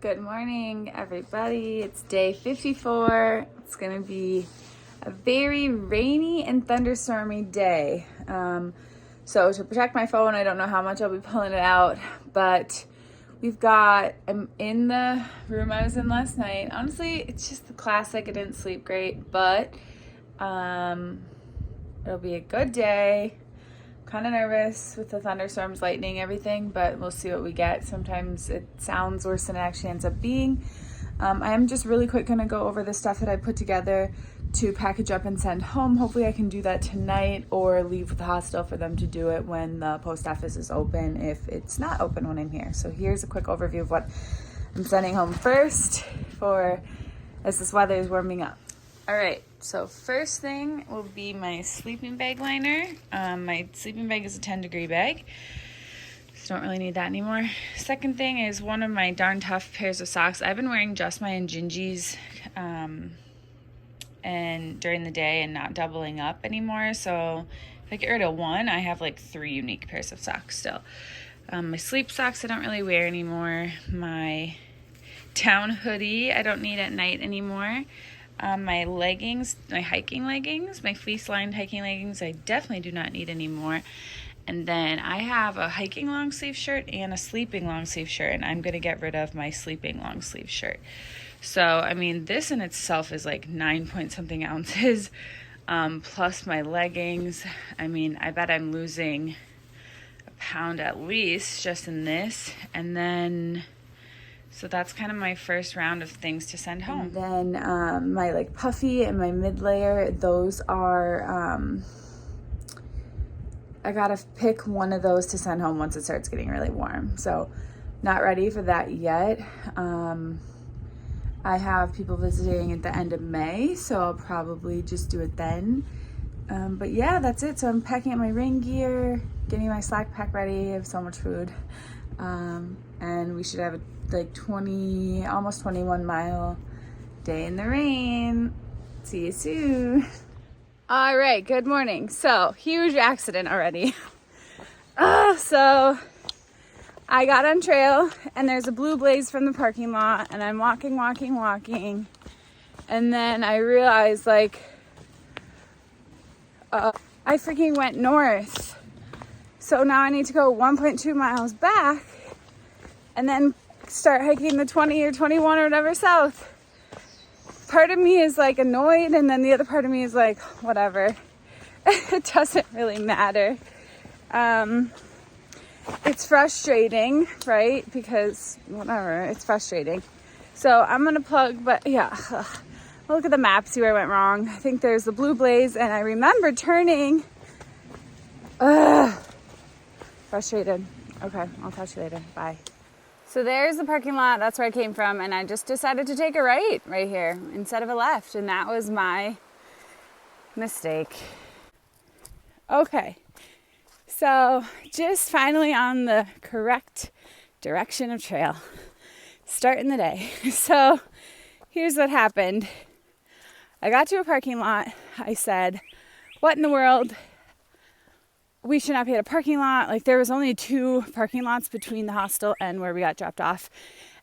Good morning, everybody. It's day 54. It's going to be a very rainy and thunderstormy day. So to protect my phone, I don't know how much I'll be pulling it out, but I'm in the room I was in last night. Honestly, it's just the classic. I didn't sleep great, but it'll be a good day. Kind of nervous with the thunderstorms, lightning, everything, but we'll see what we get. Sometimes it sounds worse than it actually ends up being. I am just really quick going to go over the stuff that I put together to package up and send home. Hopefully I can do that tonight or leave with the hostel for them to do it when the post office is open, if it's not open when I'm here. So here's a quick overview of what I'm sending home first as this weather is warming up. All right, so first thing will be my sleeping bag liner. My sleeping bag is a 10-degree bag, so don't really need that anymore. Second thing is one of my Darn Tough pairs of socks. I've been wearing just my Injinjis and during the day and not doubling up anymore. So if I get rid of one, I have like 3 unique pairs of socks still. My sleep socks I don't really wear anymore. My down hoodie I don't need at night anymore. My leggings, my hiking leggings, my fleece-lined hiking leggings, I definitely do not need anymore. And then I have a hiking long sleeve shirt and a sleeping long sleeve shirt, and I'm going to get rid of my sleeping long sleeve shirt. So, I mean, this in itself is like 9 point something ounces, plus my leggings. I mean, I bet I'm losing a pound at least just in this. And then... so that's kind of my first round of things to send home. And then my like puffy and my mid layer, those are, I gotta pick one of those to send home once it starts getting really warm. So not ready for that yet. I have people visiting at the end of May, so I'll probably just do it then. But yeah, that's it. So I'm packing up my rain gear, getting my SLACKPACK ready. I have so much food. And we should have like almost 21 mile day in the rain. See you soon. All right, good morning. So huge accident already. So I got on trail and there's a blue blaze from the parking lot and I'm walking. And then I realized like, I freaking went north. So now I need to go 1.2 miles back and then start hiking the 20 or 21 or whatever south. Part of me is like annoyed and then the other part of me is like, whatever. It doesn't really matter. It's frustrating, right? Because whatever, it's frustrating. So I'm gonna plug, but yeah, look at the map, see where I went wrong. I think there's the blue blaze and I remember turning. Frustrated. Okay, I'll talk to you later. Bye. So there's the parking lot. That's where I came from. And I just decided to take a right here instead of a left. And that was my mistake. Okay. So just finally on the correct direction of trail. Starting the day. So here's what happened. I got to a parking lot. I said, what in the world? We should not be at a parking lot. Like there was only 2 parking lots between the hostel and where we got dropped off.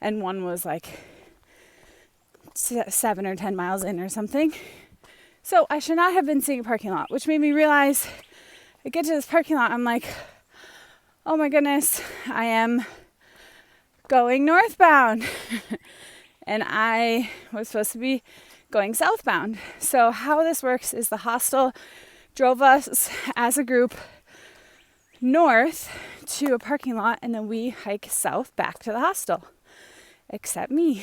And one was like 7 or 10 miles in or something. So I should not have been seeing a parking lot, which made me realize I get to this parking lot. I'm like, oh my goodness, I am going northbound. And I was supposed to be going southbound. So how this works is the hostel drove us as a group north to a parking lot and then we hike south back to the hostel, except me.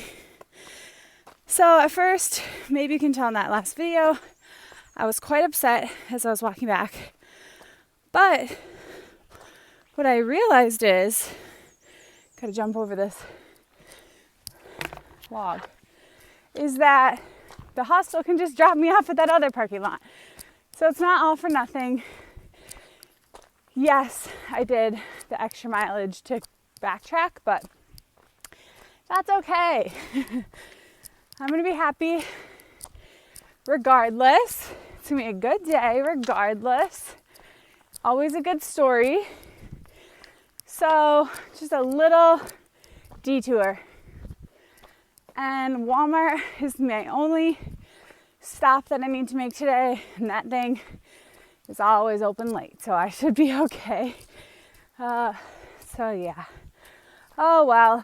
So at first, maybe you can tell in that last video, I was quite upset as I was walking back. But what I realized is, gotta jump over this log, is that the hostel can just drop me off at that other parking lot. So it's not all for nothing. Yes, I did the extra mileage to backtrack, but that's okay. I'm going to be happy regardless. It's going to be a good day regardless. Always a good story. So just a little detour And Walmart is my only stop that I need to make today, and that thing is always open late, so I should be okay. So yeah. Oh well.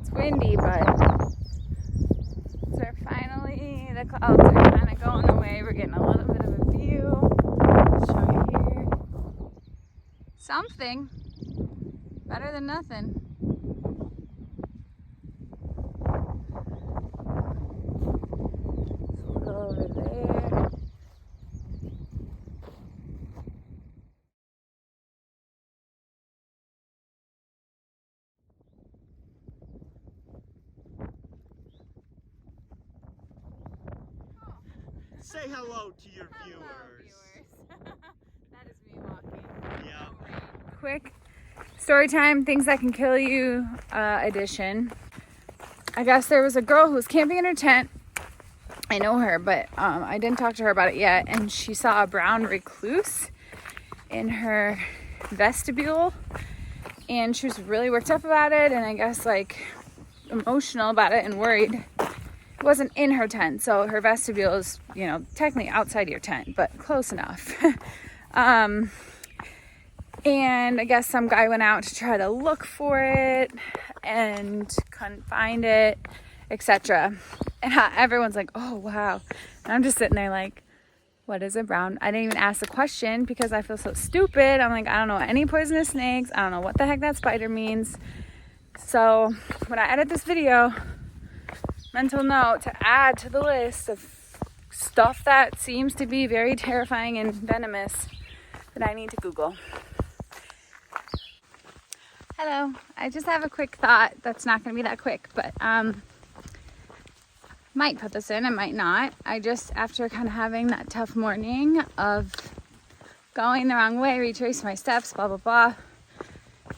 It's windy, but we're finally, the clouds are kind of going away. We're getting a little bit of a view. I'll show you here. Something better than nothing. So we'll go over there. Say hello to your viewers. That is me walking. Yeah. Quick story time, things that can kill you edition. I guess there was a girl who was camping in her tent. I know her, but I didn't talk to her about it yet. And she saw a brown recluse in her vestibule. And she was really worked up about it. And I guess like emotional about it and worried. It wasn't in her tent, so her vestibule is, you know, technically outside your tent, but close enough. And I guess some guy went out to try to look for it and couldn't find it, etc. And everyone's like, oh wow. And I'm just sitting there like, what is a brown? I didn't even ask the question because I feel so stupid. I'm like, I don't know any poisonous snakes. I don't know what the heck that spider means. So when I edit this video, mental note to add to the list of stuff that seems to be very terrifying and venomous that I need to Google. Hello, I just have a quick thought that's not going to be that quick, but might put this in, I might not. I just, after kind of having that tough morning of going the wrong way, retrace my steps, blah, blah, blah,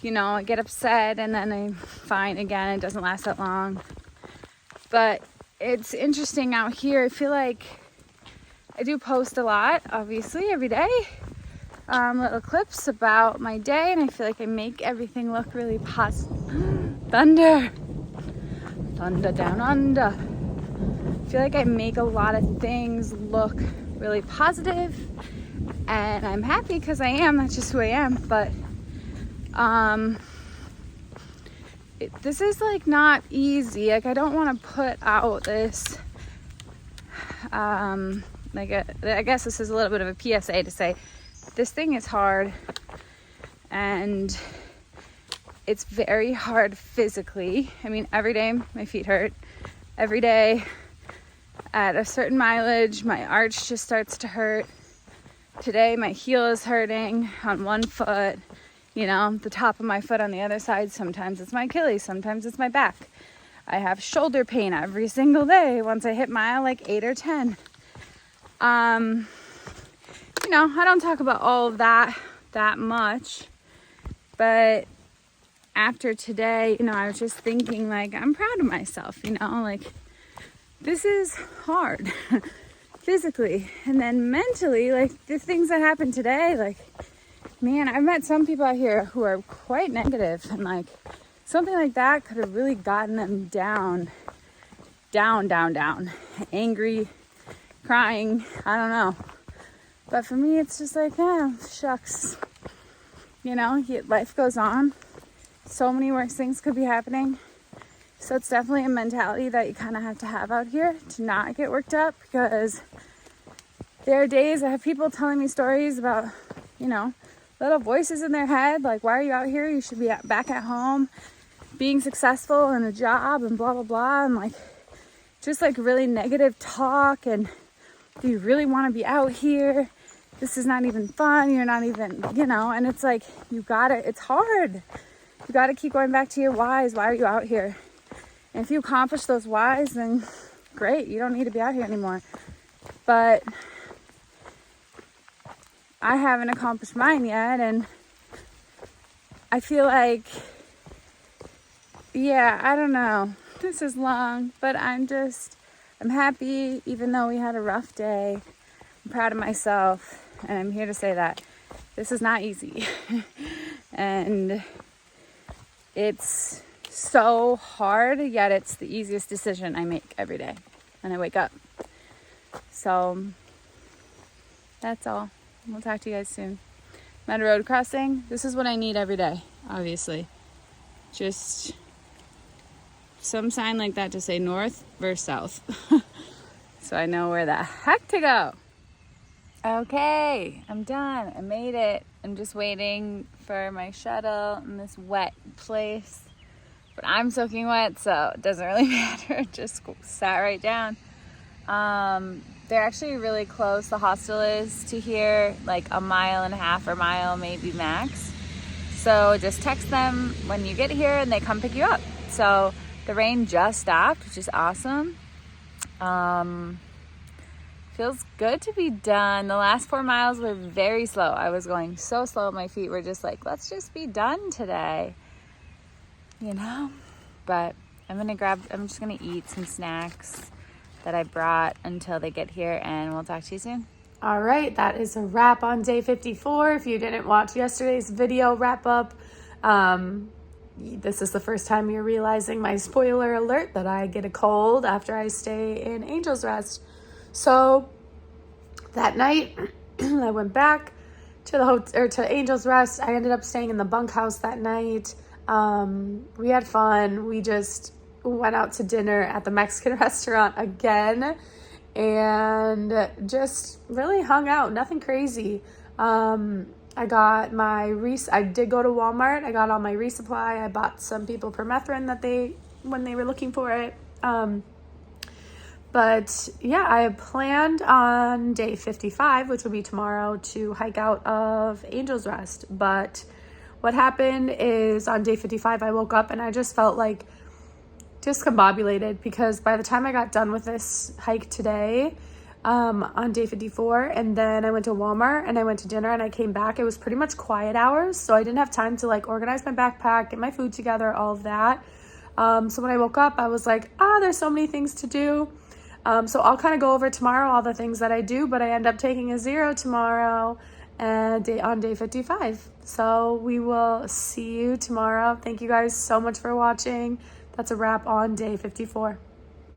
you know, I get upset and then I'm fine again. It doesn't last that long. But it's interesting out here. I feel like I do post a lot, obviously, every day. Little clips about my day, and I feel like I make everything look really positive. Thunder! Thunder down under. I feel like I make a lot of things look really positive, and I'm happy because I am. That's just who I am. But this is like not easy. Like I don't want to put out this I guess this is a little bit of a PSA to say this thing is hard and it's very hard physically. I mean, every day my feet hurt. Every day at a certain mileage my arch just starts to hurt. Today my heel is hurting on one foot. You know, the top of my foot on the other side. Sometimes it's my Achilles, sometimes it's my back. I have shoulder pain every single day once I hit mile like 8 or 10. You know, I don't talk about all of that much, but after today, you know, I was just thinking like, I'm proud of myself, you know, like this is hard physically. And then mentally, like the things that happened today, like, man, I've met some people out here who are quite negative, and like something like that could have really gotten them down, angry, crying, I don't know. But for me, it's just like, yeah, shucks. You know, life goes on. So many worse things could be happening. So it's definitely a mentality that you kind of have to have out here to not get worked up, because there are days I have people telling me stories about, you know, little voices in their head, like, why are you out here? You should be back at home, being successful in a job and blah, blah, blah. And like, just like really negative talk. And do you really want to be out here? This is not even fun. You're not even, you know, and it's like, it's hard. You got to keep going back to your whys. Why are you out here? And if you accomplish those whys, then great. You don't need to be out here anymore. But I haven't accomplished mine yet, and I feel like, yeah, I don't know. This is long, but I'm happy even though we had a rough day. I'm proud of myself, and I'm here to say that this is not easy. And it's so hard, yet it's the easiest decision I make every day when I wake up. So that's all. We'll talk to you guys soon. I'm at a road crossing. This is what I need every day, obviously. Just some sign like that to say north versus south. So I know where the heck to go. Okay, I'm done. I made it. I'm just waiting for my shuttle in this wet place. But I'm soaking wet, so it doesn't really matter. It just sat right down. They're actually really close. The hostel is to here, like a mile and a half or mile maybe max. So just text them when you get here and they come pick you up. So the rain just stopped, which is awesome. Feels good to be done. The last 4 miles were very slow. I was going so slow. My feet were just like, let's just be done today. You know? But I'm just gonna eat some snacks that I brought until they get here, and we'll talk to you soon. All right, that is a wrap on day 54. If you didn't watch yesterday's video wrap up, this is the first time you're realizing my spoiler alert that I get a cold after I stay in Angel's Rest. So that night I went back to the hotel, or to Angel's Rest. I ended up staying in the bunkhouse that night. We had fun. We just went out to dinner at the Mexican restaurant again and just really hung out. Nothing crazy. I got I did go to Walmart. I got all my resupply. I bought some people permethrin when they were looking for it. But yeah, I had planned on day 55, which will be tomorrow, to hike out of Angel's Rest. But what happened is on day 55, I woke up and I just felt like discombobulated, because by the time I got done with this hike today, on day 54, and then I went to Walmart and I went to dinner and I came back, it was pretty much quiet hours. So I didn't have time to like organize my backpack, get my food together, all of that. So when I woke up, I was like, there's so many things to do. So I'll kind of go over tomorrow all the things that I do, but I end up taking a 0 tomorrow and on day 55. So we will see you tomorrow. Thank you guys so much for watching. That's a wrap on day 54.